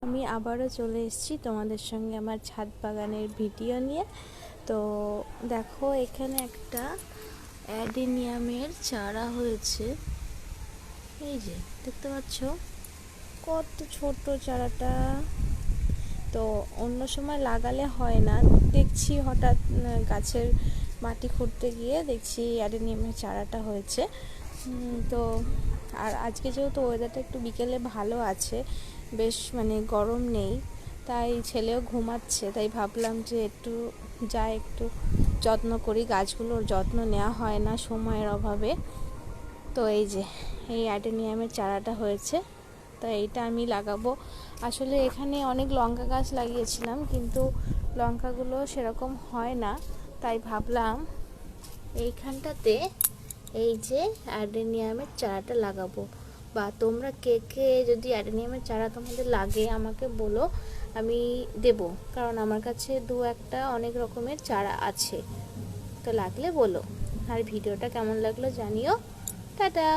আমি আবারও চলে এসেছি তোমাদের সঙ্গে আমার ছাদ বাগানের ভিডিও নিয়ে। তো দেখো এখানে একটা অ্যাডেনিয়ামের চারা হয়েছে, এই যে দেখতে পাচ্ছ কত ছোট চারাটা। তো অন্য সময় লাগালে হয় না, দেখছি হঠাৎ গাছের মাটি খুঁড়তে গিয়ে দেখছি অ্যাডেনিয়ামের চারাটা হয়েছে। তো আর আজকে যেহেতু ওয়েদারটা একটু বিকেলে ভালো আছে, বেশ মানে গরম নেই, তাই ছেলেও ঘুমাচ্ছে, তাই ভাবলাম যে একটু যত্ন করি। গাছগুলোর যত্ন নেওয়া হয় না সময়ের অভাবে। তো এই যে এই অ্যাডেনিয়ামের চারাটা হয়েছে, তো এইটা আমি লাগাবো। আসলে এখানে অনেক লঙ্কা গাছ লাগিয়েছিলাম, কিন্তু লঙ্কাগুলো সেরকম হয় না, তাই ভাবলাম এইখানটাতে এই যে অ্যাডেনিয়ামের চারাটা লাগাবো। বা তোমরা কে কে যদি অ্যাডেনিয়ামের চারা তোমাদের লাগে আমাকে বলো, আমি দেব, কারণ আমার কাছে দু একটা অনেক রকমের চারা আছে। তো লাগলে বলো। আর ভিডিওটা কেমন লাগলো জানিও। টাটা।